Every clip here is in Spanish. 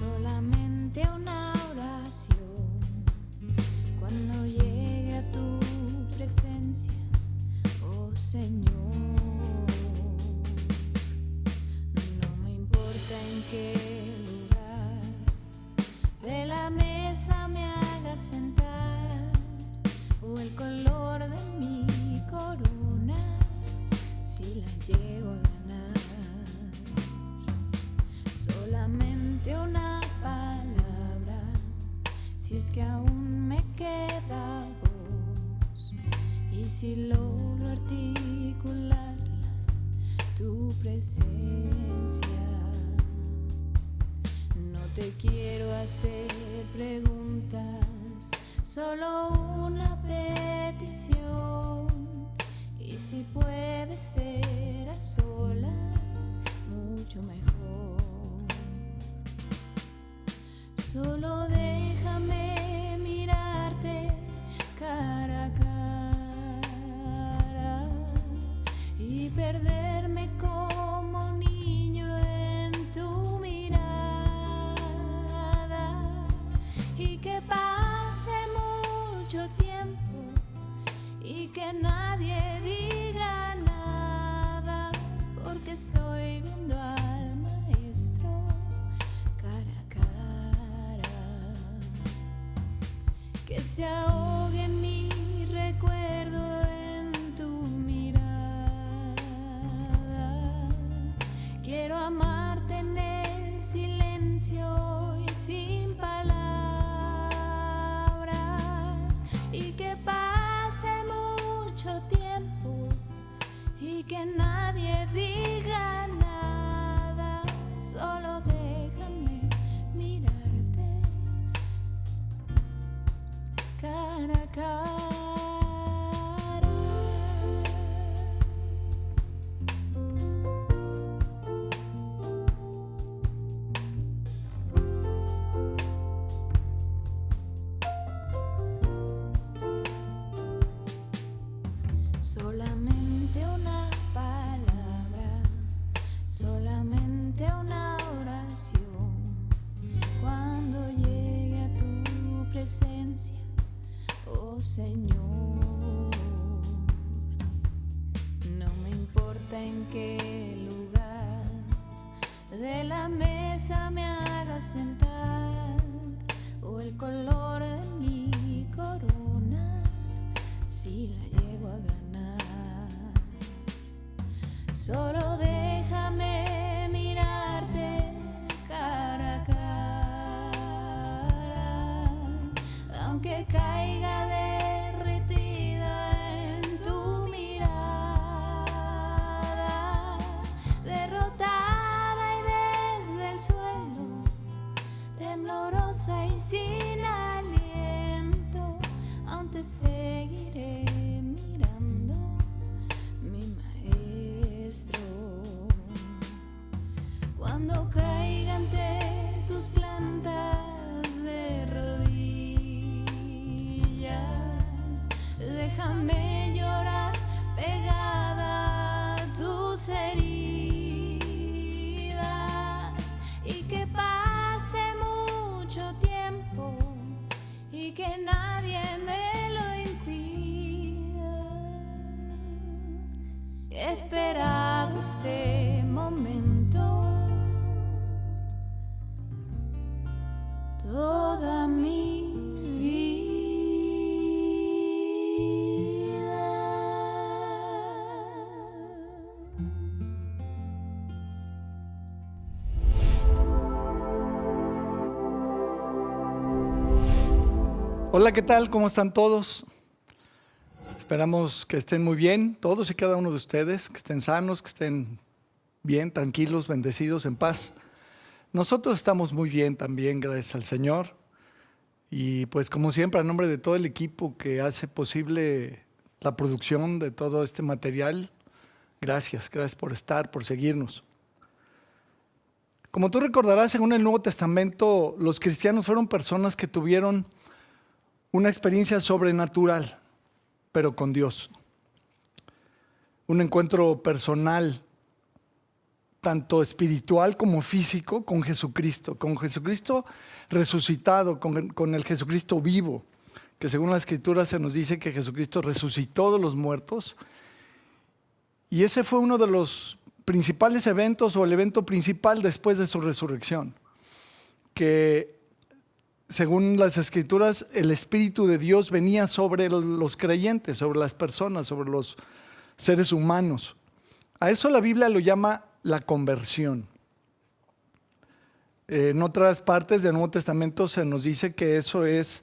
Solamente una oración cuando llegue a tu presencia, oh Señor. No me importa en qué lugar de la mesa me hagas sentar o el color de mi corona, si la llego a ganar. Solamente una palabra, si es que aún me queda voz, y si logro articularla, tu presencia. No te quiero hacer preguntas, solo una petición, y si puede ser a solas, mucho mejor. Solo déjame mirarte cara a cara y perderme como un niño en tu mirada, y que pase mucho tiempo y que nadie diga nada, porque estoy viendo al Maestro cara a cara. Que se ahogue mi recuerdo en tu mirada. Quiero amarte en el silencio y sin palabras, y que pase mucho tiempo y que nadie diga nada. Solo déjame mirarte cara a cara. Solamente una palabra, solamente una oración cuando llegue a tu presencia, oh Señor. No me importa en qué lugar de la mesa me hagas sentar o el color de mi corona, si la llego a ganar. Solo déjame mirarte cara a cara, aunque caiga derretida en tu mirada, derrotada y desde el suelo, temblorosa y sin aliento, aún te seguiré mirando, mi Maestro. Cuando caiga ante tus plantas de rodillas, déjame llorar pegada a tus heridas, y que pase mucho tiempo y que nadie me lo impida. He esperado este momento toda mi vida. Hola, ¿qué tal? ¿Cómo están todos? Esperamos que estén muy bien, todos y cada uno de ustedes, que estén sanos, que estén bien, tranquilos, bendecidos, en paz. Nosotros estamos muy bien también, gracias al Señor. Y pues como siempre, a nombre de todo el equipo que hace posible la producción de todo este material, gracias por estar, por seguirnos. Como tú recordarás, según el Nuevo Testamento, los cristianos fueron personas que tuvieron una experiencia sobrenatural, pero con Dios. Un encuentro personal tanto espiritual como físico, con Jesucristo resucitado, con el Jesucristo vivo, que según la Escritura se nos dice que Jesucristo resucitó de los muertos. Y ese fue uno de los principales eventos, o el evento principal después de su resurrección, que según las Escrituras el Espíritu de Dios venía sobre los creyentes, sobre las personas, sobre los seres humanos. A eso la Biblia lo llama la conversión. En otras partes del Nuevo Testamento se nos dice que eso es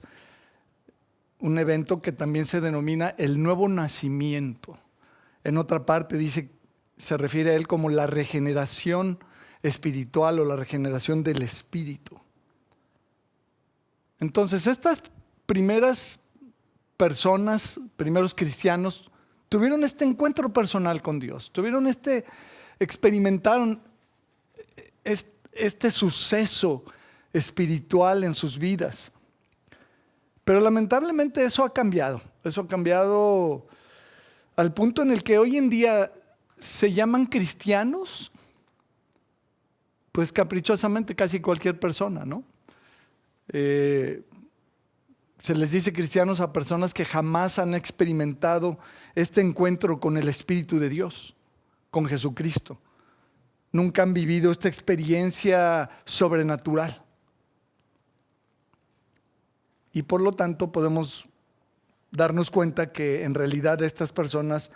un evento que también se denomina el nuevo nacimiento. En otra parte se refiere a él como la regeneración espiritual o la regeneración del espíritu. Entonces, estas primeras personas, primeros cristianos, tuvieron este encuentro personal con Dios, experimentaron este suceso espiritual en sus vidas. Pero lamentablemente eso ha cambiado al punto en el que hoy en día se llaman cristianos, pues caprichosamente casi cualquier persona, ¿no? Se les dice cristianos a personas que jamás han experimentado este encuentro con el Espíritu de Dios, con Jesucristo. Nunca han vivido esta experiencia sobrenatural. Y por lo tanto podemos darnos cuenta que en realidad estas personas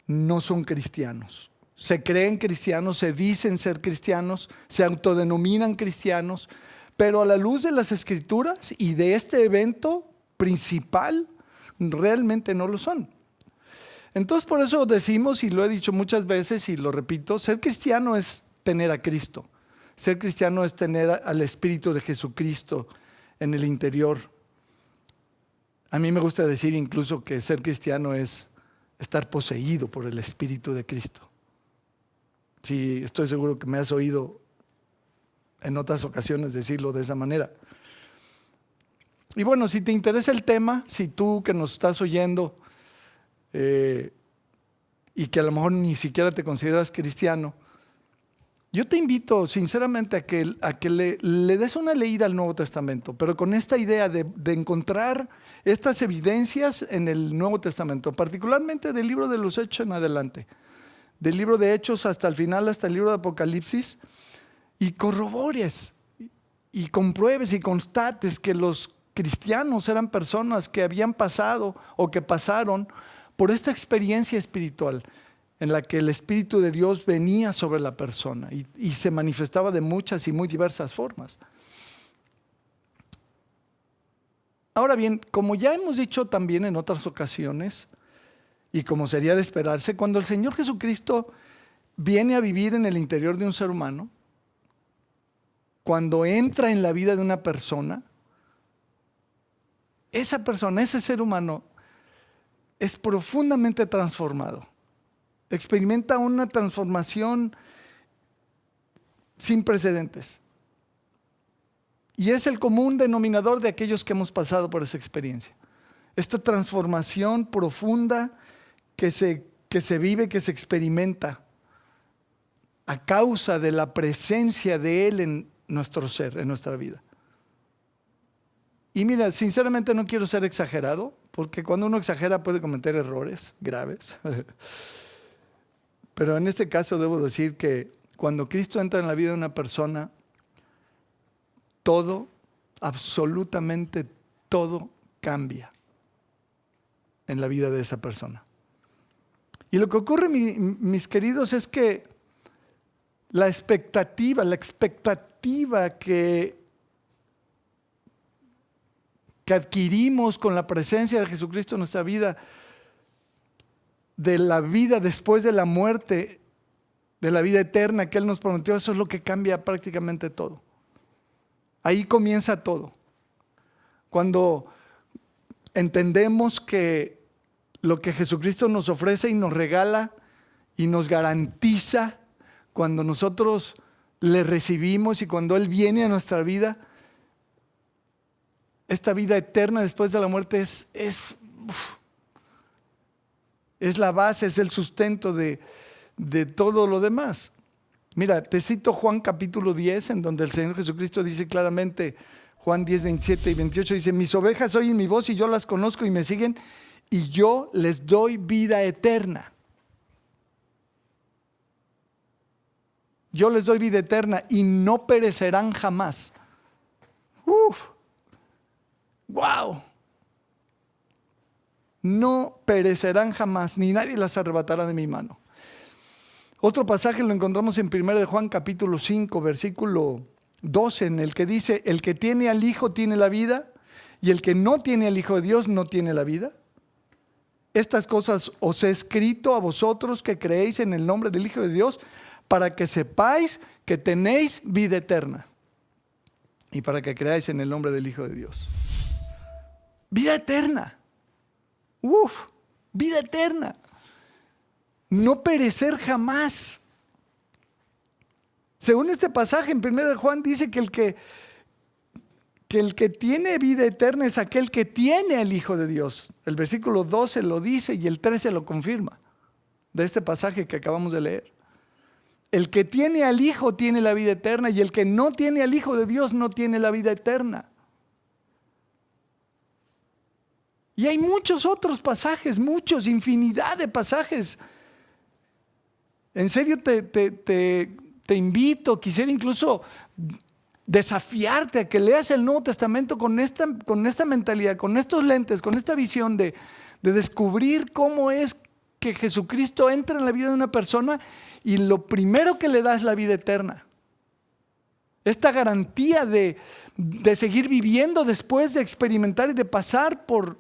no son cristianos. Se creen cristianos, se dicen ser cristianos, se autodenominan cristianos, pero a la luz de las Escrituras y de este evento principal, realmente no lo son. Entonces por eso decimos, y lo he dicho muchas veces y lo repito, ser cristiano es tener a Cristo. Ser cristiano es tener al Espíritu de Jesucristo en el interior. A mí me gusta decir incluso que ser cristiano es estar poseído por el Espíritu de Cristo. Sí, estoy seguro que me has oído en otras ocasiones decirlo de esa manera. Y bueno, si te interesa el tema, si tú que nos estás oyendo y que a lo mejor ni siquiera te consideras cristiano, yo te invito sinceramente a que le des una leída al Nuevo Testamento, pero con esta idea de encontrar estas evidencias en el Nuevo Testamento, particularmente del libro de los Hechos en adelante, del libro de Hechos hasta el final, hasta el libro de Apocalipsis, y corrobores y compruebes y constates que los cristianos eran personas que habían pasado o que pasaron por esta experiencia espiritual en la que el Espíritu de Dios venía sobre la persona y se manifestaba de muchas y muy diversas formas. Ahora bien, como ya hemos dicho también en otras ocasiones, y como sería de esperarse, cuando el Señor Jesucristo viene a vivir en el interior de un ser humano, cuando entra en la vida de una persona, esa persona, ese ser humano, es profundamente transformado. Experimenta una transformación sin precedentes. Y es el común denominador de aquellos que hemos pasado por esa experiencia. Esta transformación profunda que se vive, que se experimenta a causa de la presencia de Él en nuestro ser, en nuestra vida. Y mira, sinceramente no quiero ser exagerado, porque cuando uno exagera puede cometer errores graves. Pero en este caso debo decir que cuando Cristo entra en la vida de una persona, todo, absolutamente todo cambia en la vida de esa persona. Y lo que ocurre, mis queridos, es que la expectativa que adquirimos con la presencia de Jesucristo en nuestra vida, de la vida después de la muerte, de la vida eterna que Él nos prometió, eso es lo que cambia prácticamente todo. Ahí comienza todo. Cuando entendemos que lo que Jesucristo nos ofrece y nos regala y nos garantiza, cuando nosotros le recibimos y cuando Él viene a nuestra vida, esta vida eterna después de la muerte es la base, es el sustento de todo lo demás. Mira, te cito Juan capítulo 10, en donde el Señor Jesucristo dice claramente, Juan 10, 27 y 28, dice: mis ovejas oyen mi voz y yo las conozco y me siguen, y yo les doy vida eterna. Yo les doy vida eterna y no perecerán jamás. ¡Wow! No perecerán jamás, ni nadie las arrebatará de mi mano. Otro pasaje lo encontramos en 1 de Juan capítulo 5, versículo 12, en el que dice: el que tiene al Hijo tiene la vida, y el que no tiene al Hijo de Dios no tiene la vida. Estas cosas os he escrito a vosotros que creéis en el nombre del Hijo de Dios, para que sepáis que tenéis vida eterna, y para que creáis en el nombre del Hijo de Dios. Vida eterna. Vida eterna. No perecer jamás. Según este pasaje en 1 de Juan dice que el que tiene vida eterna es aquel que tiene al Hijo de Dios. El versículo 12 lo dice y el 13 lo confirma, de este pasaje que acabamos de leer. El que tiene al Hijo tiene la vida eterna, y el que no tiene al Hijo de Dios no tiene la vida eterna. Y hay muchos otros pasajes, infinidad de pasajes. En serio te invito, quisiera incluso desafiarte a que leas el Nuevo Testamento con esta mentalidad, con estos lentes, con esta visión de descubrir cómo es que Jesucristo entra en la vida de una persona y lo primero que le da es la vida eterna. Esta garantía de seguir viviendo después de experimentar y de pasar por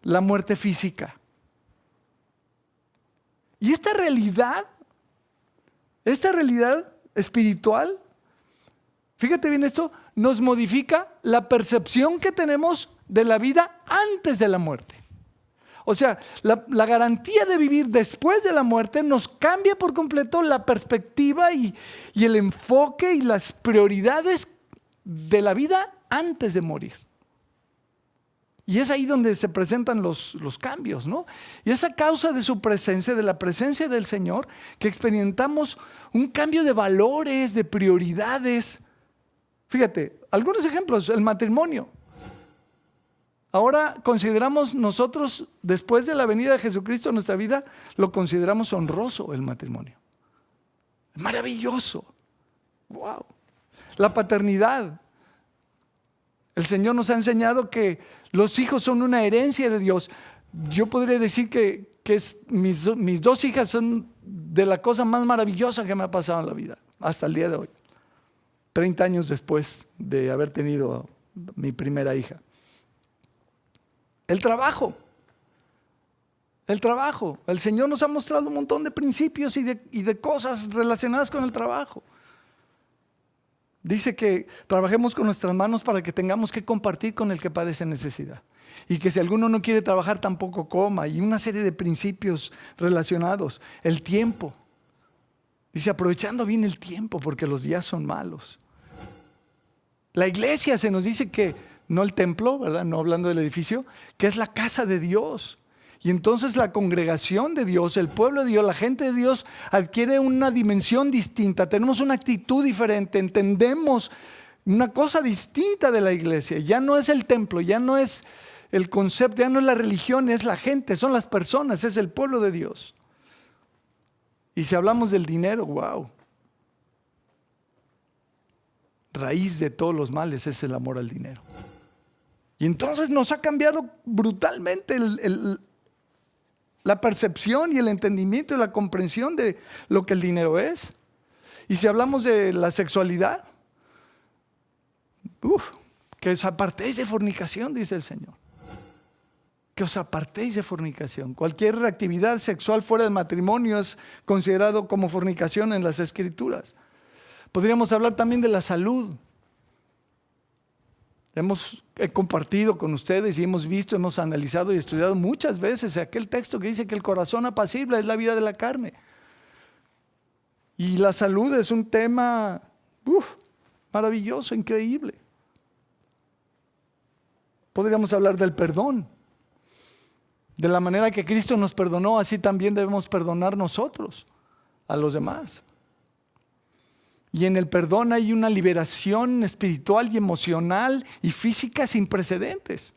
la muerte física. Y esta realidad espiritual, fíjate bien esto, nos modifica la percepción que tenemos de la vida antes de la muerte. O sea, la garantía de vivir después de la muerte nos cambia por completo la perspectiva y el enfoque y las prioridades de la vida antes de morir. Y es ahí donde se presentan los cambios, ¿no? Y es a causa de su presencia, de la presencia del Señor, que experimentamos un cambio de valores, de prioridades. Fíjate, algunos ejemplos: el matrimonio. Ahora consideramos nosotros, después de la venida de Jesucristo en nuestra vida, lo consideramos honroso el matrimonio. Maravilloso. Wow. La paternidad. El Señor nos ha enseñado que los hijos son una herencia de Dios. Yo podría decir que mis dos hijas son de la cosa más maravillosa que me ha pasado en la vida, hasta el día de hoy, 30 años después de haber tenido mi primera hija. El trabajo. El Señor nos ha mostrado un montón de principios y de cosas relacionadas con el trabajo. Dice que trabajemos con nuestras manos para que tengamos que compartir con el que padece necesidad. Y que si alguno no quiere trabajar, tampoco coma. Y una serie de principios relacionados. El tiempo. Dice, aprovechando bien el tiempo, porque los días son malos. La iglesia, se nos dice que, no el templo, ¿verdad? No hablando del edificio, que es la casa de Dios. Y entonces la congregación de Dios, el pueblo de Dios, la gente de Dios adquiere una dimensión distinta. Tenemos una actitud diferente, entendemos una cosa distinta de la iglesia. Ya no es el templo, ya no es el concepto, ya no es la religión, es la gente, son las personas, es el pueblo de Dios. Y si hablamos del dinero, wow. Raíz de todos los males es el amor al dinero. Y entonces nos ha cambiado brutalmente la percepción y el entendimiento y la comprensión de lo que el dinero es. Y si hablamos de la sexualidad, que os apartéis de fornicación, dice el Señor. Que os apartéis de fornicación. Cualquier actividad sexual fuera del matrimonio es considerado como fornicación en las Escrituras. Podríamos hablar también de la salud. He compartido con ustedes y hemos visto, hemos analizado y estudiado muchas veces aquel texto que dice que el corazón apacible es la vida de la carne. Y la salud es un tema maravilloso, increíble. Podríamos hablar del perdón. De la manera que Cristo nos perdonó, así también debemos perdonar nosotros a los demás. Y en el perdón hay una liberación espiritual y emocional y física sin precedentes.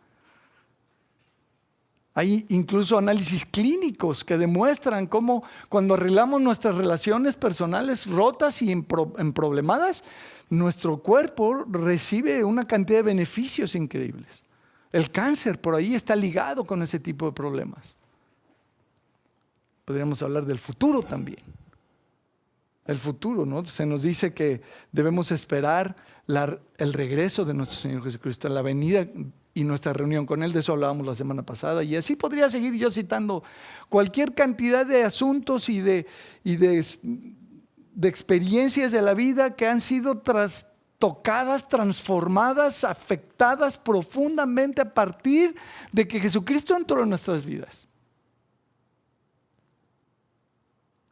Hay incluso análisis clínicos que demuestran cómo cuando arreglamos nuestras relaciones personales rotas y emproblemadas, nuestro cuerpo recibe una cantidad de beneficios increíbles. El cáncer por ahí está ligado con ese tipo de problemas. Podríamos hablar del futuro también. El futuro, ¿no? Se nos dice que debemos esperar el regreso de nuestro Señor Jesucristo, la venida y nuestra reunión con Él. De eso hablábamos la semana pasada. Y así podría seguir yo citando cualquier cantidad de asuntos y de experiencias de la vida que han sido tocadas, transformadas, afectadas profundamente a partir de que Jesucristo entró en nuestras vidas.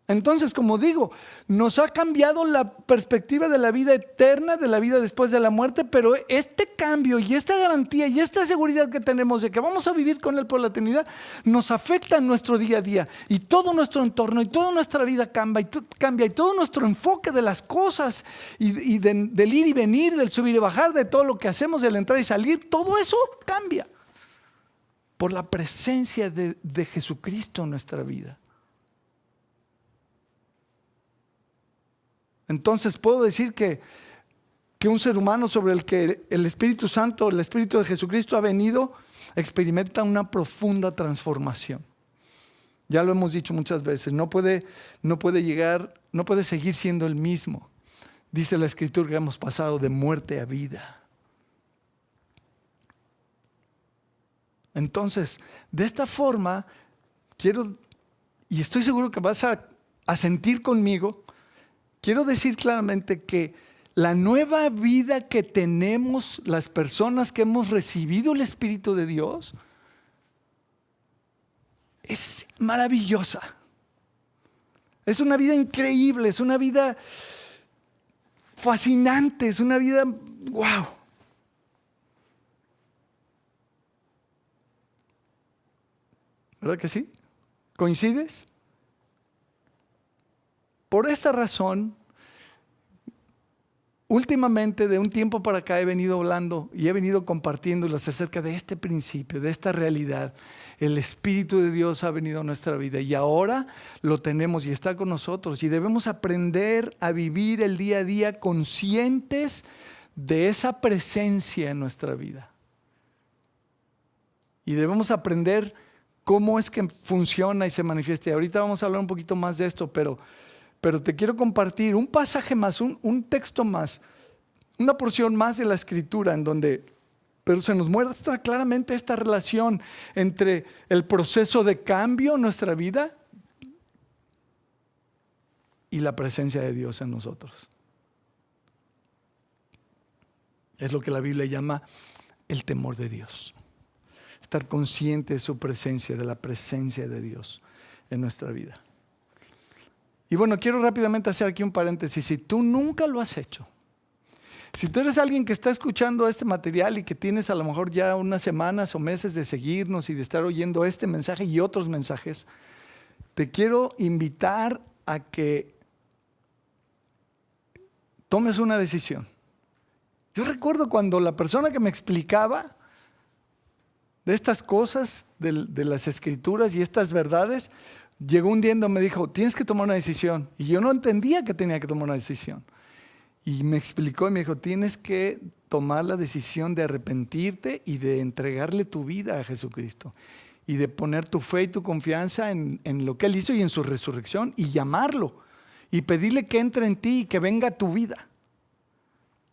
Entonces, como digo, nos ha cambiado la perspectiva de la vida eterna, de la vida después de la muerte, pero este cambio y esta garantía y esta seguridad que tenemos de que vamos a vivir con Él por la eternidad, nos afecta en nuestro día a día. Y todo nuestro entorno y toda nuestra vida cambia y todo nuestro enfoque de las cosas y del ir y venir, del subir y bajar, de todo lo que hacemos, del entrar y salir, todo eso cambia por la presencia de Jesucristo en nuestra vida. Entonces puedo decir que un ser humano sobre el que el Espíritu Santo, el Espíritu de Jesucristo ha venido, experimenta una profunda transformación. Ya lo hemos dicho muchas veces, no puede seguir siendo el mismo. Dice la Escritura que hemos pasado de muerte a vida. Entonces, de esta forma, quiero, y estoy seguro que vas a sentir conmigo, quiero decir claramente que la nueva vida que tenemos las personas que hemos recibido el Espíritu de Dios es maravillosa. Es una vida increíble, es una vida fascinante, es una vida wow. ¿Verdad que sí? ¿Coincides? Por esta razón, últimamente de un tiempo para acá he venido hablando y he venido compartiéndoles acerca de este principio, de esta realidad. El Espíritu de Dios ha venido a nuestra vida y ahora lo tenemos y está con nosotros. Y debemos aprender a vivir el día a día conscientes de esa presencia en nuestra vida. Y debemos aprender cómo es que funciona y se manifiesta. Y ahorita vamos a hablar un poquito más de esto, pero te quiero compartir un pasaje más, un texto más, una porción más de la Escritura en donde, pero se nos muestra claramente esta relación entre el proceso de cambio en nuestra vida y la presencia de Dios en nosotros. Es lo que la Biblia llama el temor de Dios. Estar consciente de su presencia, de la presencia de Dios en nuestra vida. Y bueno, quiero rápidamente hacer aquí un paréntesis. Si tú nunca lo has hecho, si tú eres alguien que está escuchando este material y que tienes a lo mejor ya unas semanas o meses de seguirnos y de estar oyendo este mensaje y otros mensajes, te quiero invitar a que tomes una decisión. Yo recuerdo cuando la persona que me explicaba de estas cosas, de las Escrituras y estas verdades, llegó un día y me dijo, tienes que tomar una decisión. Y yo no entendía que tenía que tomar una decisión. Y me explicó y me dijo, tienes que tomar la decisión de arrepentirte y de entregarle tu vida a Jesucristo. Y de poner tu fe y tu confianza en lo que Él hizo y en su resurrección. Y llamarlo. Y pedirle que entre en ti y que venga a tu vida.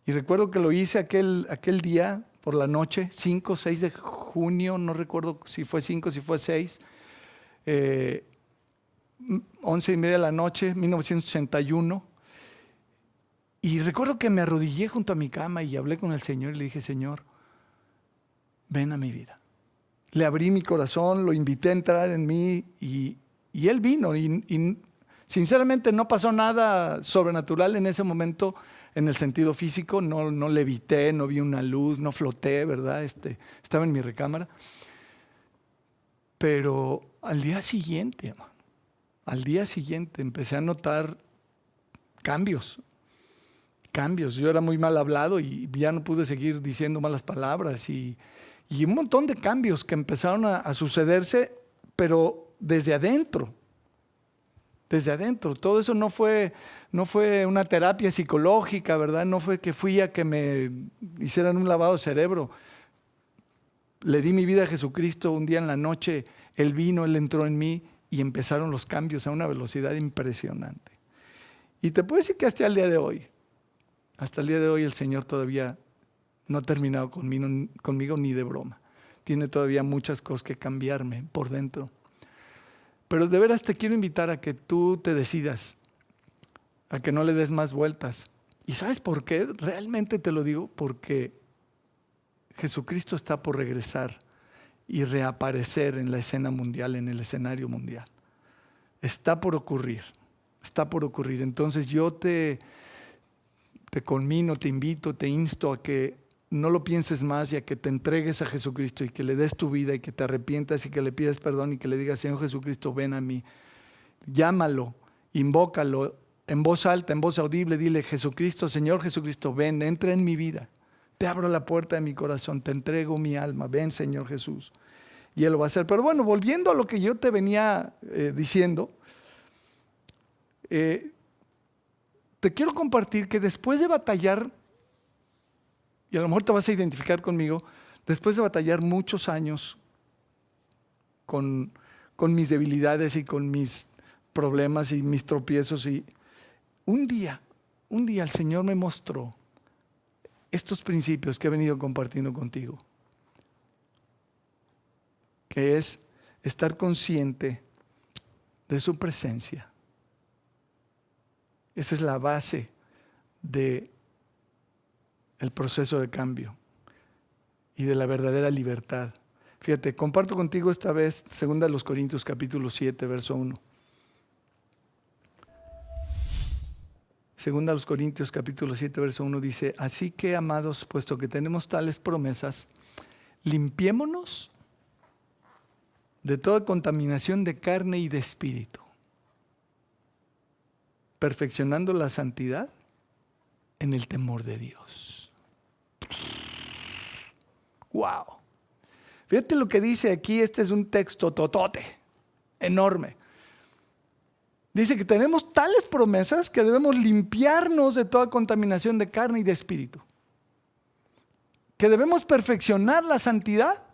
Y recuerdo que lo hice aquel día por la noche, 5 o 6 de junio, no recuerdo si fue 5 o si fue 6. 11:30 de la noche, 1981. Y recuerdo que me arrodillé junto a mi cama y hablé con el Señor y le dije, Señor, ven a mi vida. Le abrí mi corazón, lo invité a entrar en mí y Él vino. Y sinceramente no pasó nada sobrenatural en ese momento en el sentido físico. No levité, no vi una luz, no floté, ¿verdad? Estaba en mi recámara. Pero al día siguiente, hermano, empecé a notar cambios. cambios. Yo era muy mal hablado y ya no pude seguir diciendo malas palabras y un montón de cambios que empezaron a sucederse, pero desde adentro. Desde adentro. Todo eso no fue una terapia psicológica, ¿verdad? No fue que fui a que me hicieran un lavado de cerebro. Le di mi vida a Jesucristo un día en la noche, Él vino, Él entró en mí y empezaron los cambios a una velocidad impresionante. Y te puedo decir que hasta el día de hoy el Señor todavía no ha terminado conmigo ni de broma. Tiene todavía muchas cosas que cambiarme por dentro. Pero de veras te quiero invitar a que tú te decidas, a que no le des más vueltas. ¿Y sabes por qué? Realmente te lo digo, porque Jesucristo está por regresar y reaparecer en la escena mundial, en el escenario mundial. Está por ocurrir. Entonces yo te conmino, te invito, te insto a que no lo pienses más y a que te entregues a Jesucristo y que le des tu vida y que te arrepientas y que le pidas perdón y que le digas: Señor Jesucristo, ven a mí. Llámalo, invócalo en voz alta, en voz audible, dile: Jesucristo, Señor Jesucristo, ven, entra en mi vida. Te abro la puerta de mi corazón, te entrego mi alma, ven, Señor Jesús. Y Él lo va a hacer. Pero bueno, volviendo a lo que yo te venía diciendo, te quiero compartir que después de batallar, y a lo mejor te vas a identificar conmigo, después de batallar muchos años con mis debilidades y con mis problemas y mis tropiezos, y un día el Señor me mostró estos principios que he venido compartiendo contigo, que es estar consciente de su presencia. Esa es la base del proceso de cambio y de la verdadera libertad. Fíjate, comparto contigo esta vez 2 Corintios capítulo 7, verso 1. 2 Corintios capítulo 7, verso 1 dice: así que, amados, puesto que tenemos tales promesas, limpiémonos de toda contaminación de carne y de espíritu, perfeccionando la santidad en el temor de Dios. Wow. Fíjate lo que dice aquí. Este es un texto totote, enorme. Dice que tenemos tales promesas que debemos limpiarnos de toda contaminación de carne y de espíritu, que debemos perfeccionar la santidad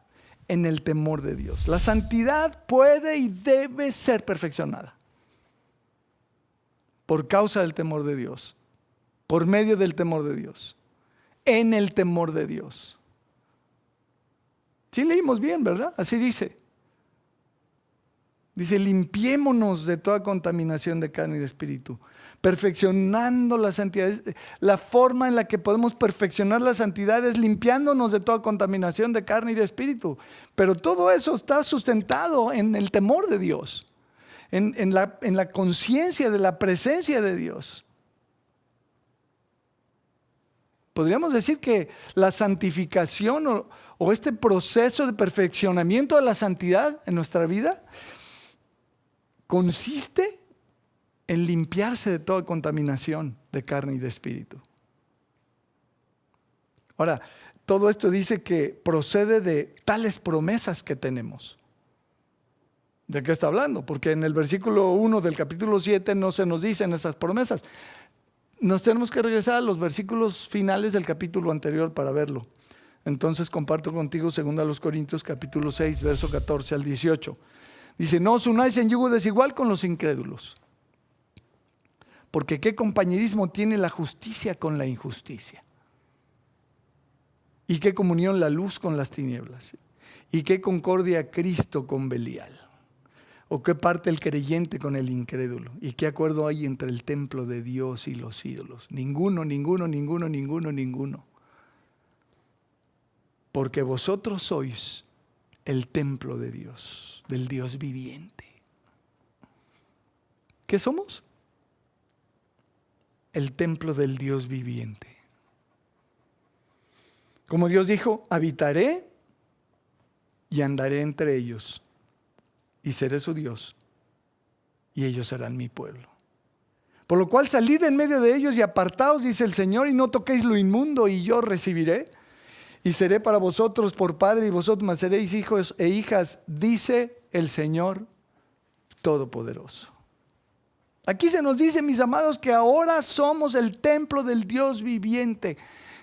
en el temor de Dios. La santidad puede y debe ser perfeccionada por causa del temor de Dios, por medio del temor de Dios, en el temor de Dios. Sí leímos bien, ¿verdad? Así dice. Dice: limpiémonos de toda contaminación de carne y de espíritu, perfeccionando la santidad. La forma en la que podemos perfeccionar la santidad es limpiándonos de toda contaminación de carne y de espíritu. Pero todo eso está sustentado en el temor de Dios, en la conciencia de la presencia de Dios. Podríamos decir que la santificación o este proceso de perfeccionamiento de la santidad en nuestra vida consiste en limpiarse de toda contaminación de carne y de espíritu. Ahora, todo esto dice que procede de tales promesas que tenemos. ¿De qué está hablando? Porque en el versículo 1 del capítulo 7 no se nos dicen esas promesas. Nos tenemos que regresar a los versículos finales del capítulo anterior para verlo. Entonces comparto contigo 2 Corintios capítulo 6, verso 14 al 18. Dice: no os unáis en yugo desigual con los incrédulos, porque ¿qué compañerismo tiene la justicia con la injusticia? ¿Y qué comunión la luz con las tinieblas? ¿Y qué concordia Cristo con Belial? ¿O qué parte el creyente con el incrédulo? ¿Y qué acuerdo hay entre el templo de Dios y los ídolos? Ninguno, ninguno, ninguno, ninguno, ninguno. Porque vosotros sois el templo de Dios, del Dios viviente. ¿Qué somos? El templo del Dios viviente. Como Dios dijo: habitaré y andaré entre ellos, y seré su Dios, y ellos serán mi pueblo. Por lo cual salid en medio de ellos y apartaos, dice el Señor, y no toquéis lo inmundo, y yo recibiré. Y seré para vosotros por padre, y vosotros me seréis hijos e hijas, dice el Señor Todopoderoso. Aquí se nos dice, mis amados, que ahora somos el templo del Dios viviente.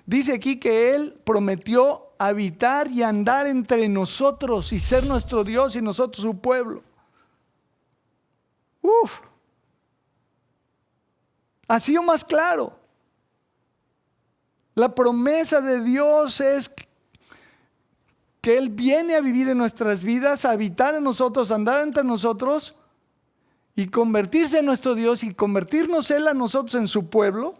Dice aquí que Él prometió habitar y andar entre nosotros y ser nuestro Dios y nosotros su pueblo. Ha sido más claro. La promesa de Dios es que Él viene a vivir en nuestras vidas, a habitar en nosotros, a andar entre nosotros y convertirse en nuestro Dios y convertirnos Él a nosotros en su pueblo,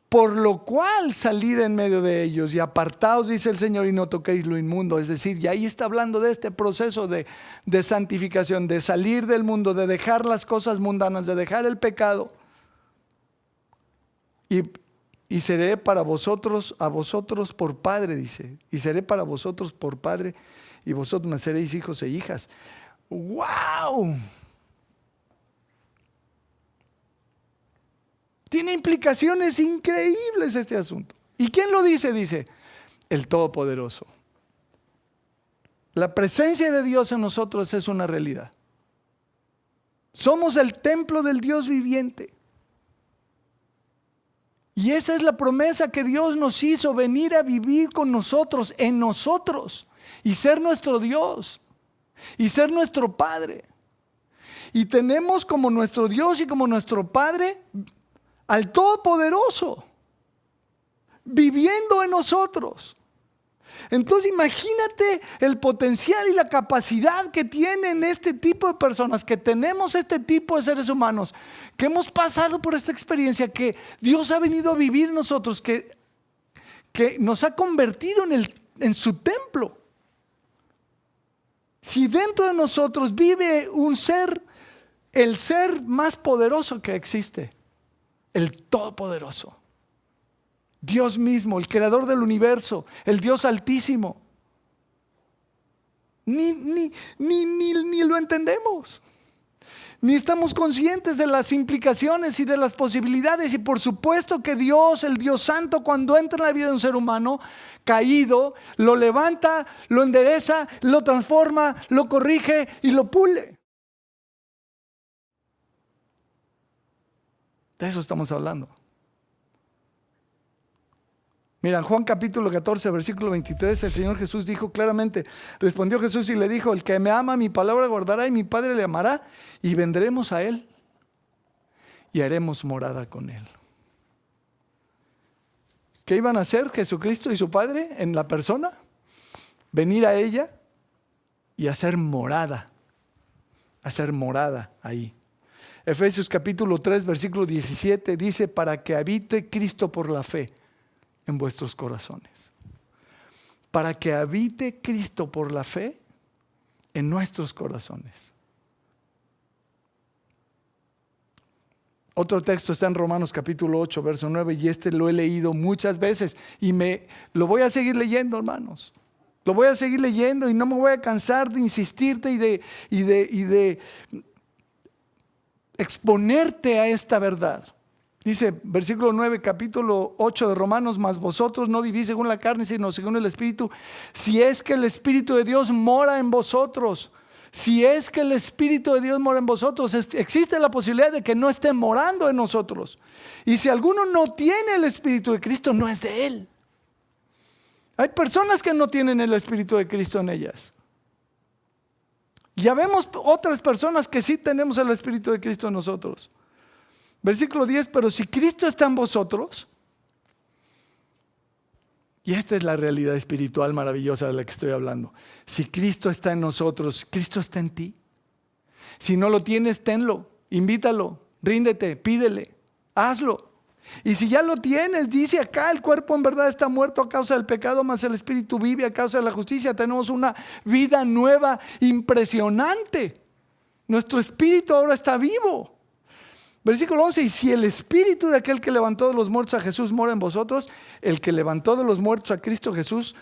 por lo cual salid en medio de ellos y apartaos, dice el Señor, y no toquéis lo inmundo. Es decir, y ahí está hablando de este proceso de santificación, de salir del mundo, de dejar las cosas mundanas, de dejar el pecado. Y seré para vosotros, a vosotros por padre, dice. Y seré para vosotros por padre, y vosotros me seréis hijos e hijas. ¡Wow! Tiene implicaciones increíbles este asunto. ¿Y quién lo dice? Dice el Todopoderoso. La presencia de Dios en nosotros es una realidad. Somos el templo del Dios viviente. Y esa es la promesa que Dios nos hizo, venir a vivir con nosotros, en nosotros, y ser nuestro Dios, y ser nuestro Padre. Y tenemos como nuestro Dios y como nuestro Padre al Todopoderoso, viviendo en nosotros. Entonces imagínate el potencial y la capacidad que tienen este tipo de personas, que tenemos este tipo de seres humanos, que hemos pasado por esta experiencia, que Dios ha venido a vivir en nosotros, que nos ha convertido en su templo. Si dentro de nosotros vive un ser, el ser más poderoso que existe, el Todopoderoso, Dios mismo, el creador del universo, el Dios altísimo. Ni lo entendemos. Ni estamos conscientes de las implicaciones y de las posibilidades. Y por supuesto que Dios, el Dios Santo, cuando entra en la vida de un ser humano caído, lo levanta, lo endereza, lo transforma, lo corrige y lo pule. De eso estamos hablando. Mira, en Juan capítulo 14, versículo 23, el Señor Jesús dijo claramente, respondió Jesús y le dijo, el que me ama, mi palabra guardará y mi Padre le amará y vendremos a Él y haremos morada con Él. ¿Qué iban a hacer Jesucristo y su Padre en la persona? Venir a ella y hacer morada ahí. Efesios capítulo 3, versículo 17 dice, para que habite Cristo por la fe en vuestros corazones. Para que habite Cristo por la fe en nuestros corazones. Otro texto está en Romanos capítulo 8, verso 9, y este lo he leído muchas veces y lo voy a seguir leyendo, hermanos. Lo voy a seguir leyendo y no me voy a cansar de insistirte y de exponerte a esta verdad. Dice, versículo 9, capítulo 8 de Romanos, mas vosotros no vivís según la carne, sino según el Espíritu. Si es que el Espíritu de Dios mora en vosotros, si es que el Espíritu de Dios mora en vosotros, existe la posibilidad de que no esté morando en nosotros. Y si alguno no tiene el Espíritu de Cristo, no es de Él. Hay personas que no tienen el Espíritu de Cristo en ellas. Ya vemos otras personas que sí tenemos el Espíritu de Cristo en nosotros. Versículo 10, pero si Cristo está en vosotros, y esta es la realidad espiritual maravillosa de la que estoy hablando. Si Cristo está en nosotros, Cristo está en ti. Si no lo tienes, tenlo, invítalo, ríndete, pídele, hazlo. Y si ya lo tienes, dice acá, el cuerpo en verdad está muerto a causa del pecado, mas el espíritu vive a causa de la justicia. Tenemos una vida nueva, impresionante. Nuestro espíritu ahora está vivo. Versículo 11, y si el espíritu de aquel que levantó de los muertos a Jesús mora en vosotros, el que levantó de los muertos a Cristo Jesús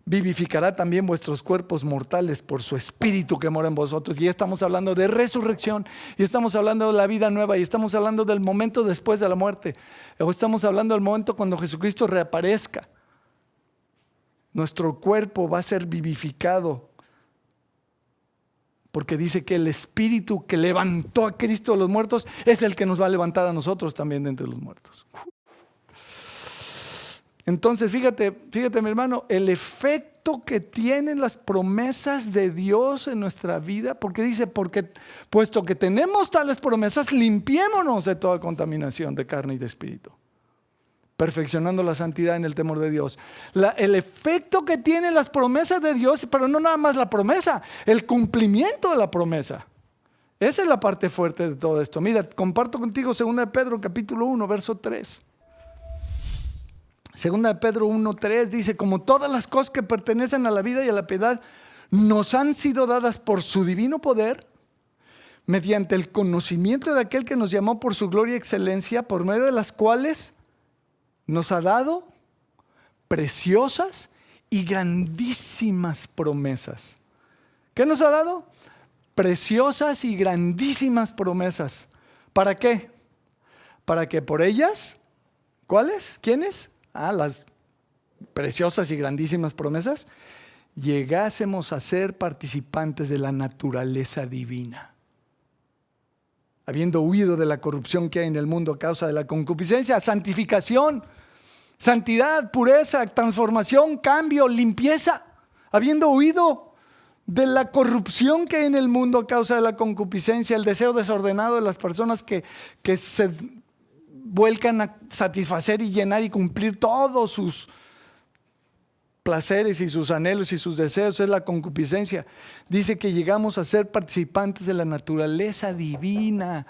vivificará también vuestros cuerpos mortales por su espíritu que mora en vosotros. Y ya estamos hablando de resurrección, y estamos hablando de la vida nueva, y estamos hablando del momento después de la muerte, o estamos hablando del momento cuando Jesucristo reaparezca. Nuestro cuerpo va a ser vivificado, porque dice que el espíritu que levantó a Cristo de los muertos es el que nos va a levantar a nosotros también de entre los muertos. Entonces, fíjate mi hermano, el efecto que tienen las promesas de Dios en nuestra vida, porque dice, porque puesto que tenemos tales promesas, limpiémonos de toda contaminación de carne y de espíritu, perfeccionando la santidad en el temor de Dios. El efecto que tienen las promesas de Dios, pero no nada más la promesa, el cumplimiento de la promesa. Esa es la parte fuerte de todo esto. Mira, comparto contigo 2 Pedro capítulo 1, verso 3. 2 Pedro 1:3 dice, como todas las cosas que pertenecen a la vida y a la piedad nos han sido dadas por su divino poder, mediante el conocimiento de aquel que nos llamó por su gloria y excelencia, por medio de las cuales nos ha dado preciosas y grandísimas promesas. ¿Qué nos ha dado? Preciosas y grandísimas promesas. ¿Para qué? Para que por ellas, ¿cuáles? ¿Quiénes? Las preciosas y grandísimas promesas, llegásemos a ser participantes de la naturaleza divina, habiendo huido de la corrupción que hay en el mundo a causa de la concupiscencia. Santificación, santidad, pureza, transformación, cambio, limpieza, habiendo huido de la corrupción que hay en el mundo a causa de la concupiscencia, el deseo desordenado de las personas que se vuelcan a satisfacer y llenar y cumplir todos sus placeres y sus anhelos y sus deseos, es la concupiscencia. Dice que llegamos a ser participantes de la naturaleza divina.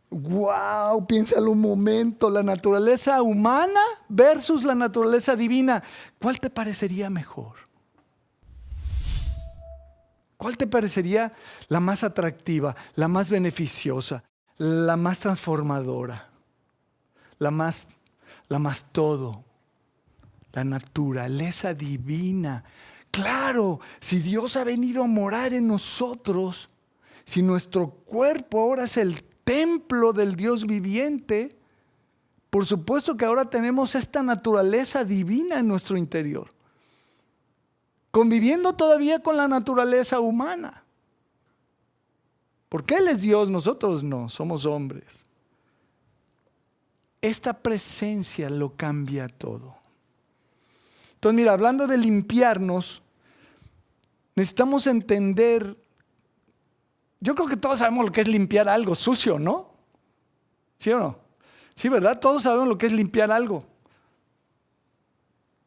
¡Wow! Piénsalo un momento, la naturaleza humana versus la naturaleza divina. ¿Cuál te parecería mejor? ¿Cuál te parecería la más atractiva, la más beneficiosa, la más transformadora? La más todo, la naturaleza divina. Claro, si Dios ha venido a morar en nosotros, si nuestro cuerpo ahora es el templo del Dios viviente, por supuesto que ahora tenemos esta naturaleza divina en nuestro interior, conviviendo todavía con la naturaleza humana. Porque Él es Dios, nosotros no, somos hombres. Esta presencia lo cambia todo. Entonces, mira, hablando de limpiarnos, necesitamos entender, yo creo que todos sabemos lo que es limpiar algo sucio, ¿no? ¿Sí o no? Sí, ¿verdad? Todos sabemos lo que es limpiar algo.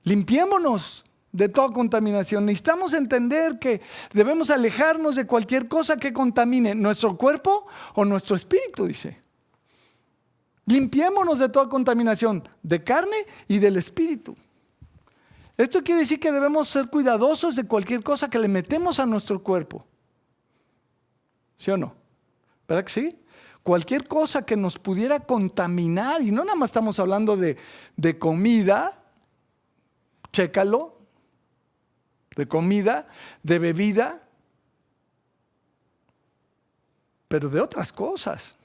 Limpiémonos de toda contaminación. Necesitamos entender que debemos alejarnos de cualquier cosa que contamine nuestro cuerpo o nuestro espíritu, dice. Limpiémonos de toda contaminación de carne y del espíritu. Esto quiere decir que debemos ser cuidadosos de cualquier cosa que le metemos a nuestro cuerpo. ¿Sí o no? ¿Verdad que sí? Cualquier cosa que nos pudiera contaminar, y no nada más estamos hablando de comida, chécalo, de comida, de bebida, pero de otras cosas.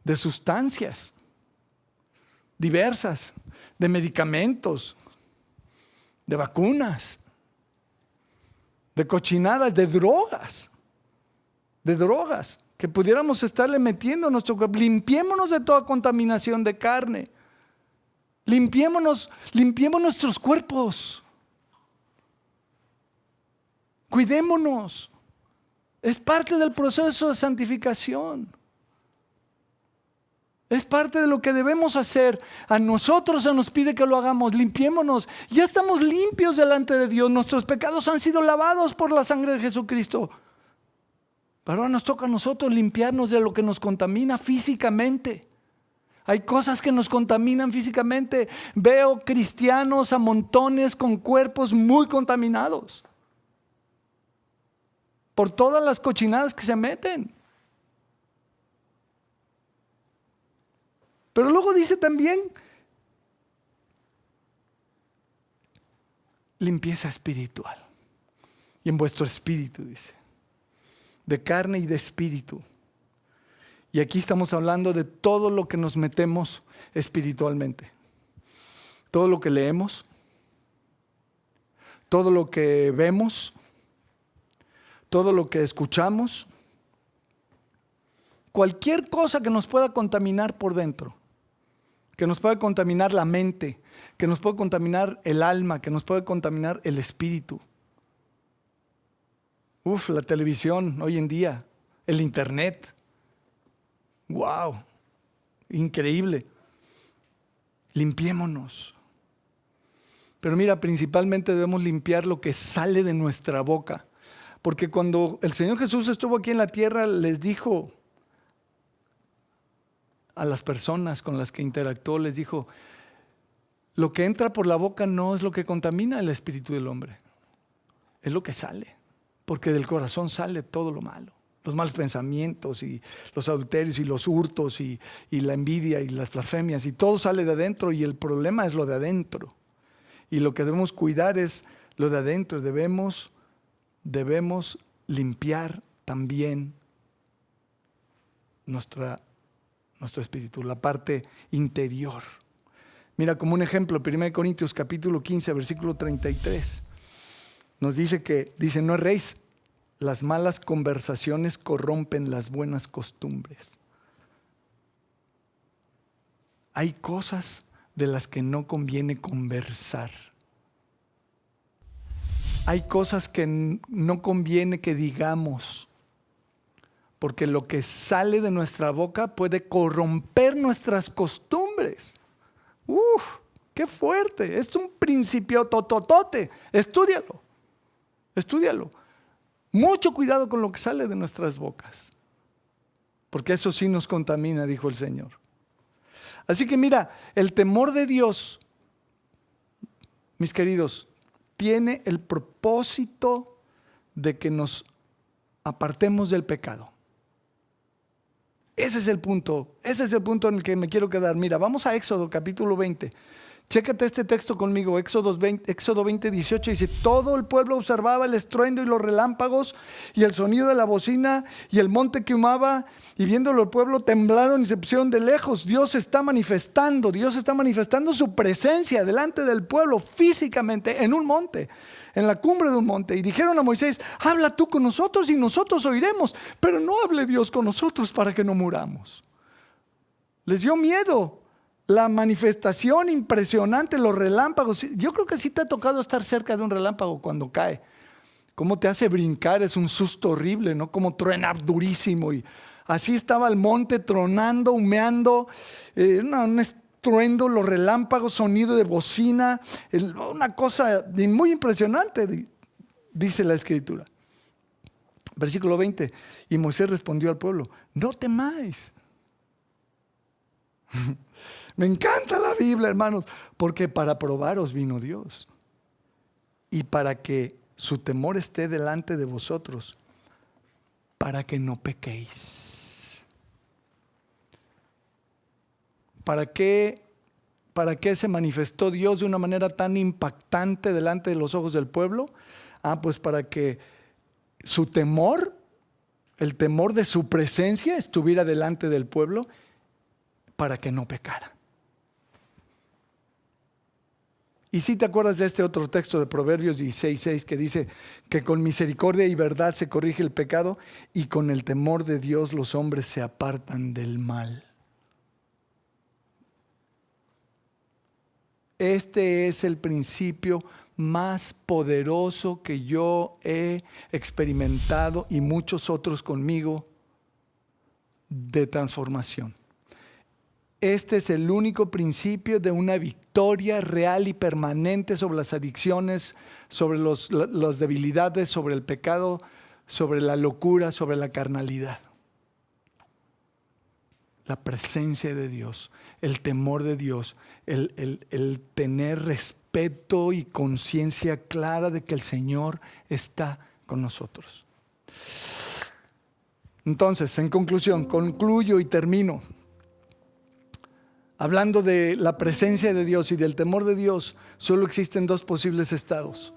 De sustancias diversas, de medicamentos, de vacunas, de cochinadas, de drogas que pudiéramos estarle metiendo a nuestro cuerpo. Limpiémonos de toda contaminación de carne. Limpiemos nuestros cuerpos. Cuidémonos. Es parte del proceso de santificación. Es parte de lo que debemos hacer. A nosotros se nos pide que lo hagamos. Limpiémonos. Ya estamos limpios delante de Dios. Nuestros pecados han sido lavados por la sangre de Jesucristo. Pero ahora nos toca a nosotros limpiarnos de lo que nos contamina físicamente. Hay cosas que nos contaminan físicamente. Veo cristianos a montones con cuerpos muy contaminados por todas las cochinadas que se meten. Pero luego dice también, limpieza espiritual. Y en vuestro espíritu, dice. De carne y de espíritu. Y aquí estamos hablando de todo lo que nos metemos espiritualmente. Todo lo que leemos, todo lo que vemos, todo lo que escuchamos, cualquier cosa que nos pueda contaminar por dentro, que nos pueda contaminar la mente, que nos pueda contaminar el alma, que nos pueda contaminar el espíritu. La televisión hoy en día, el internet. ¡Wow! Increíble. Limpiémonos. Pero mira, principalmente debemos limpiar lo que sale de nuestra boca. Porque cuando el Señor Jesús estuvo aquí en la tierra, les dijo a las personas con las que interactuó, les dijo, lo que entra por la boca no es lo que contamina el espíritu del hombre, es lo que sale. Porque del corazón sale todo lo malo. Los malos pensamientos y los adulterios y los hurtos y la envidia y las blasfemias. Y todo sale de adentro y el problema es lo de adentro. Y lo que debemos cuidar es lo de adentro. Debemos limpiar también nuestro espíritu, la parte interior. Mira, como un ejemplo, 1 Corintios capítulo 15, versículo 33. Nos dice, no erréis, las malas conversaciones corrompen las buenas costumbres. Hay cosas de las que no conviene conversar. Hay cosas que no conviene que digamos, porque lo que sale de nuestra boca puede corromper nuestras costumbres. ¡Qué fuerte! Es un principio tototote. Estúdialo. Mucho cuidado con lo que sale de nuestras bocas, porque eso sí nos contamina, dijo el Señor. Así que mira, el temor de Dios, mis queridos, tiene el propósito de que nos apartemos del pecado. Ese es el punto en el que me quiero quedar. Mira, vamos a Éxodo capítulo 20. Chécate este texto conmigo, Éxodo 20, 18, dice, todo el pueblo observaba el estruendo y los relámpagos y el sonido de la bocina y el monte que humaba, y viéndolo el pueblo temblaron y se pusieron de lejos. Dios está manifestando su presencia delante del pueblo físicamente en un monte, en la cumbre de un monte. Y dijeron a Moisés, habla tú con nosotros y nosotros oiremos, pero no hable Dios con nosotros para que no muramos. Les dio miedo la manifestación impresionante, los relámpagos. Yo creo que sí te ha tocado estar cerca de un relámpago cuando cae. Cómo te hace brincar, es un susto horrible, ¿no? Como truena durísimo. Y así estaba el monte tronando, humeando, un estruendo, los relámpagos, sonido de bocina, una cosa muy impresionante, dice la Escritura. Versículo 20, y Moisés respondió al pueblo, no temáis. Me encanta la Biblia, hermanos, porque para probaros vino Dios y para que su temor esté delante de vosotros, para que no pequéis. ¿Para qué se manifestó Dios de una manera tan impactante delante de los ojos del pueblo? Pues para que su temor, el temor de su presencia estuviera delante del pueblo, para que no pecara. Y si te acuerdas de este otro texto de Proverbios 16:6 que dice que con misericordia y verdad se corrige el pecado y con el temor de Dios los hombres se apartan del mal. Este es el principio más poderoso que yo he experimentado y muchos otros conmigo de transformación. Este es el único principio de una victoria real y permanente sobre las adicciones, sobre las debilidades, sobre el pecado, sobre la locura, sobre la carnalidad. La presencia de Dios, el temor de Dios, el tener respeto y conciencia clara de que el Señor está con nosotros. Entonces, en conclusión, concluyo y termino. hablando de la presencia de Dios y del temor de Dios, solo existen dos posibles estados: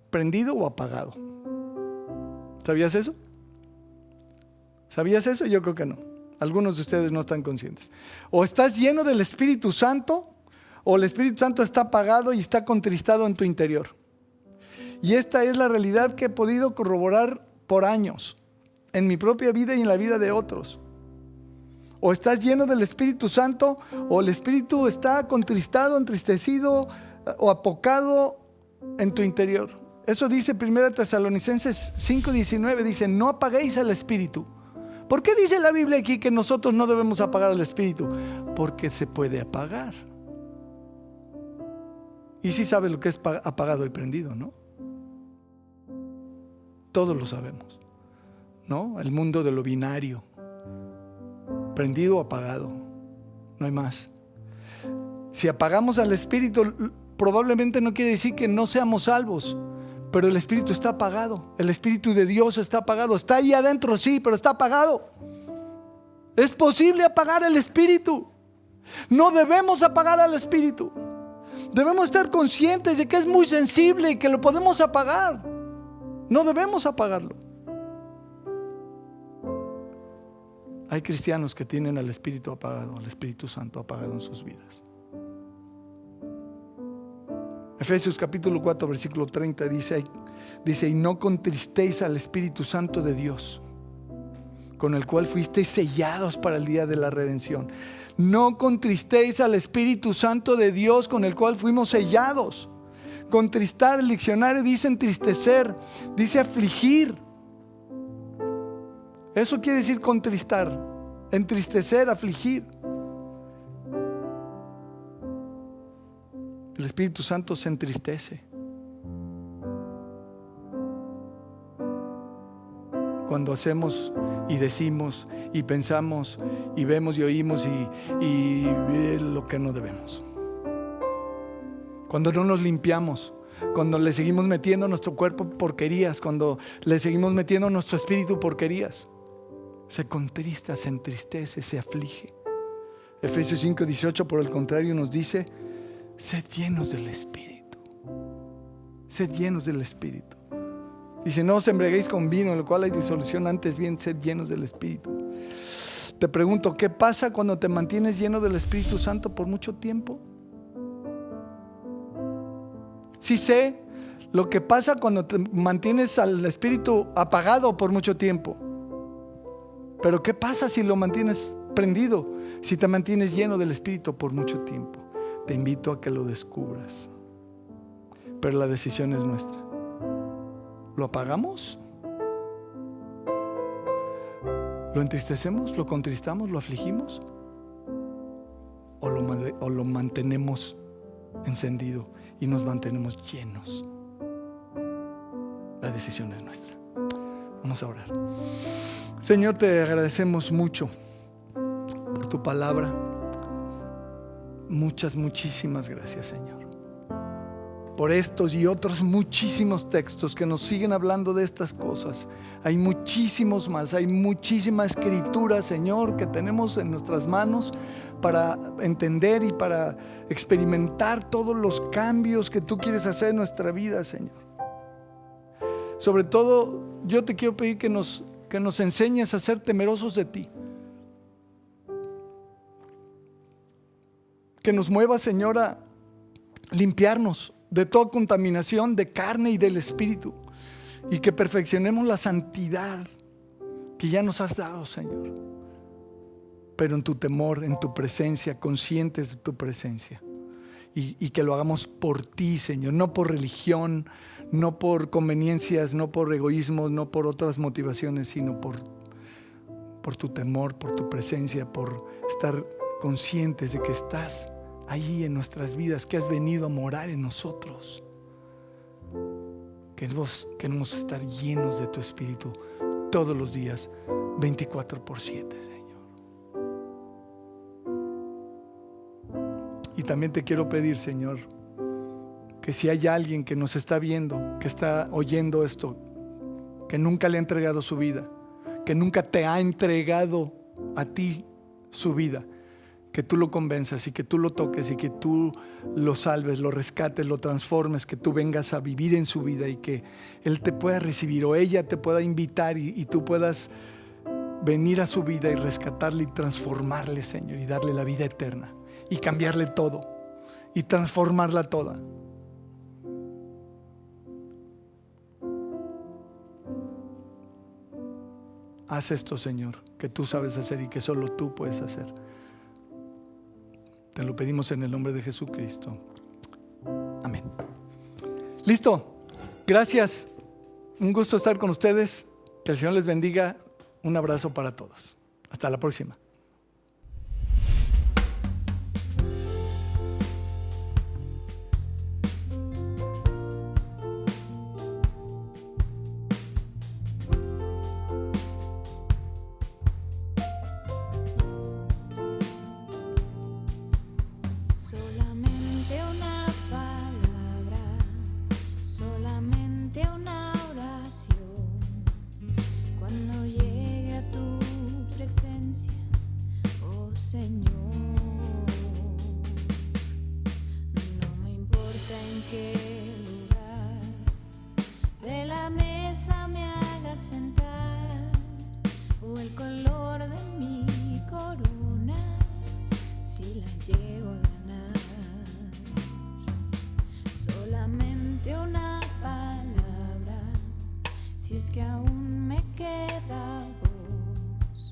prendido o apagado. ¿Sabías eso? ¿Sabías eso? Yo creo que no. Algunos de ustedes no están conscientes. O estás lleno del Espíritu Santo, o el Espíritu Santo está apagado y está contristado en tu interior. Y esta es la realidad que he podido corroborar por años, en mi propia vida y en la vida de otros. O estás lleno del Espíritu Santo, o el Espíritu está contristado, entristecido o apocado en tu interior. Eso dice 1 Tesalonicenses 5:19, dice: no apaguéis al Espíritu. ¿Por qué dice la Biblia aquí que nosotros no debemos apagar al Espíritu? Porque se puede apagar. Y sí sabes lo que es apagado y prendido, ¿no? Todos lo sabemos, ¿no? El mundo de lo binario, prendido o apagado, no hay más. Si apagamos al Espíritu, probablemente no quiere decir que no seamos salvos, pero el Espíritu está apagado. El Espíritu de Dios está apagado. Está ahí adentro, sí, pero está apagado. Es posible apagar el Espíritu. No debemos apagar al Espíritu. Debemos estar conscientes de que es muy sensible y que lo podemos apagar. No debemos apagarlo. Hay cristianos que tienen al Espíritu apagado, al Espíritu Santo apagado en sus vidas. Efesios capítulo 4 versículo 30 dice: y no contristéis al Espíritu Santo de Dios, con el cual fuisteis sellados para el día de la redención. No contristéis al Espíritu Santo de Dios, con el cual fuimos sellados. Contristar, el diccionario dice entristecer, dice afligir. Eso quiere decir contristar, entristecer, afligir. El Espíritu Santo se entristece cuando hacemos y decimos y pensamos y vemos y oímos y lo que no debemos. Cuando no nos limpiamos, cuando le seguimos metiendo a nuestro cuerpo porquerías, cuando le seguimos metiendo a nuestro espíritu porquerías, se contrista, se entristece, se aflige. Efesios 5:18, por el contrario, nos dice: sed llenos del Espíritu. Sed llenos del Espíritu. Dice: no os embriaguéis con vino, en lo cual hay disolución, antes bien sed llenos del Espíritu. Te pregunto, ¿qué pasa cuando te mantienes lleno del Espíritu Santo por mucho tiempo? Sí sé lo que pasa cuando te mantienes al Espíritu apagado por mucho tiempo. Pero ¿qué pasa si lo mantienes prendido? Si te mantienes lleno del Espíritu por mucho tiempo. Te invito a que lo descubras. Pero la decisión es nuestra. ¿Lo apagamos? ¿Lo entristecemos? ¿Lo contristamos? ¿Lo afligimos? ¿O lo mantenemos encendido y nos mantenemos llenos? La decisión es nuestra. Vamos a orar. Señor, te agradecemos mucho por tu palabra. Muchísimas gracias, Señor, por estos y otros muchísimos textos que nos siguen hablando de estas cosas. Hay muchísimos más, hay muchísima escritura, Señor, que tenemos en nuestras manos para entender y para experimentar todos los cambios que tú quieres hacer en nuestra vida, Señor. Sobre todo, yo te quiero pedir que nos enseñes a ser temerosos de ti. Que nos mueva, Señor, a limpiarnos de toda contaminación de carne y del espíritu, y que perfeccionemos la santidad que ya nos has dado, Señor, pero en tu temor, en tu presencia, conscientes de tu presencia, y que lo hagamos por ti, Señor, no por religión, no por conveniencias, no por egoísmo, no por otras motivaciones, sino por tu temor, por tu presencia, por estar conscientes de que estás ahí en nuestras vidas, que has venido a morar en nosotros. Queremos estar llenos de tu Espíritu todos los días, 24/7, Señor. Y también te quiero pedir, Señor, que si hay alguien que nos está viendo, que está oyendo esto, que nunca le ha entregado su vida, que nunca te ha entregado a ti su vida, que tú lo convenzas y que tú lo toques y que tú lo salves, lo rescates, lo transformes, que tú vengas a vivir en su vida y que Él te pueda recibir o ella te pueda invitar y tú puedas venir a su vida y rescatarle y transformarle, Señor, y darle la vida eterna y cambiarle todo y transformarla toda. Haz esto, Señor, que tú sabes hacer y que solo tú puedes hacer. Te lo pedimos en el nombre de Jesucristo. Amén. Listo. Gracias. Un gusto estar con ustedes. Que el Señor les bendiga. Un abrazo para todos. Hasta la próxima. Solamente una palabra, solamente una oración. Cuando llegue a tu presencia, oh Señor, no me importa en qué lugar de la mesa me hagas sentar o el color de mi corona, si la llego a ganar. Solamente una palabra, si es que aún me queda voz,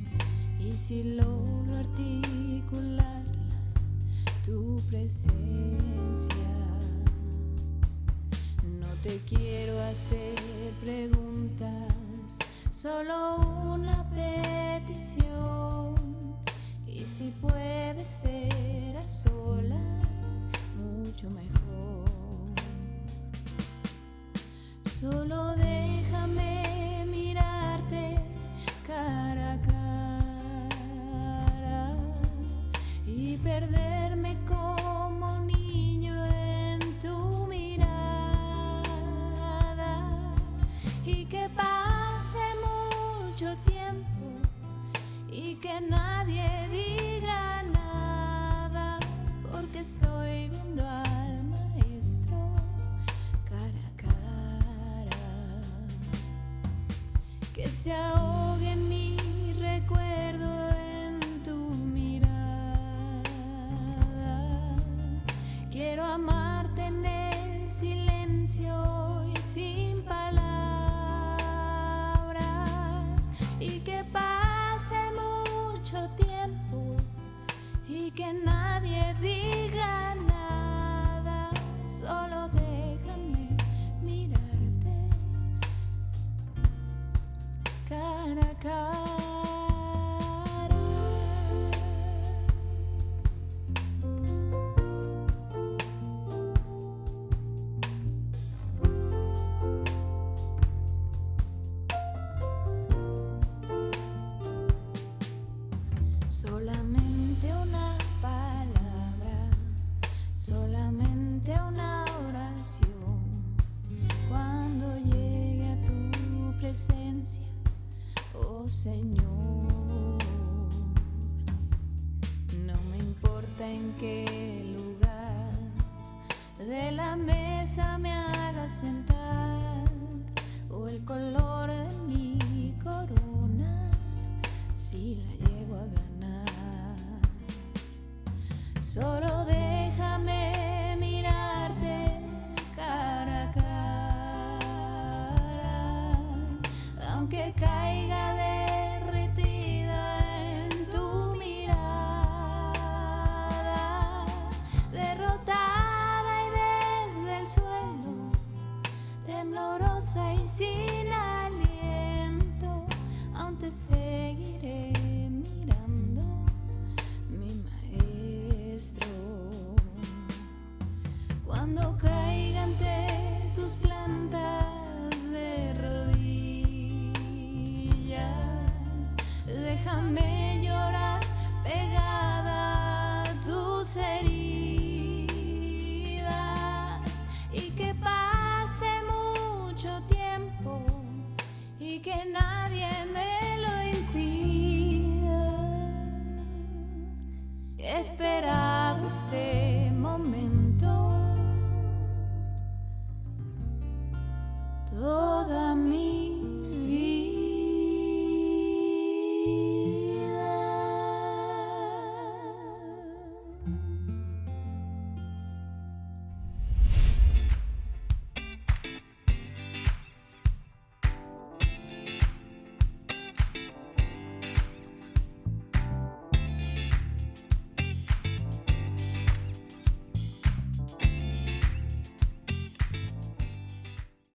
y si logro articular tu presencia. No te quiero hacer preguntas, solo una petición, y si puede ser a solas, mucho mejor. Solo déjame mirarte cara a cara y perderme como un niño en tu mirada, y que pase mucho tiempo y que nadie diga nada, porque estoy viendo al Maestro cara a cara. Que se ahogue mi recuerdo en tu mirada. Quiero amarte en el silencio y sin palabras, y que pase mucho tiempo y que nadie diga nada, solo déjame mirarte cara a cara. Solamente una palabra, solamente una oración. Cuando llegue a tu presencia, oh Señor, no me importa en qué lugar de la mesa me hagas sentar o el color de mi corona, si la llego a ganar. Solo déjame mirarte cara a cara, aunque caiga derretida en tu mirada, derrotada y desde el suelo, temblorosa y sin aliento, aún te seguiré mirando, mi Maestro. Cuando caiga ante tus plantas de rodillas este momento.